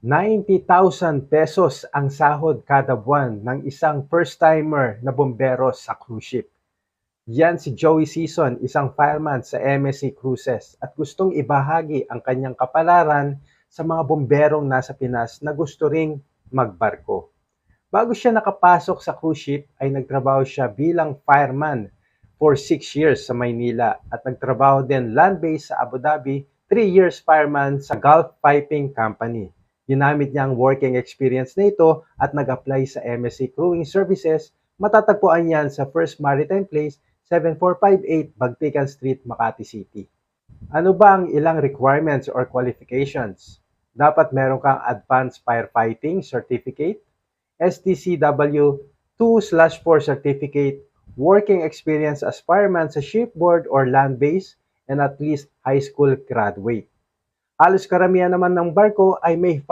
90,000 pesos ang sahod kada buwan ng isang first-timer na bombero sa cruise ship. Yan si Joey Season, isang fireman sa MSC Cruises at gustong ibahagi ang kanyang kapalaran sa mga bomberong nasa Pinas na gusto ring magbarko. Bago siya nakapasok sa cruise ship ay nagtrabaho siya bilang fireman for 6 years sa Maynila at nagtrabaho din land-based sa Abu Dhabi, 3 years fireman sa Gulf Piping Company. Ginamit niya ang working experience na ito at nag-apply sa MSC Crewing Services. Matatagpuan yan sa First Maritime Place, 7458 Bagtikan Street, Makati City. Ano ba ang ilang requirements or qualifications? Dapat meron kang Advanced Firefighting Certificate, STCW 2/4 Certificate, working experience as fireman sa shipboard or land-based, and at least high school graduate. Halos karamihan naman ng barko ay may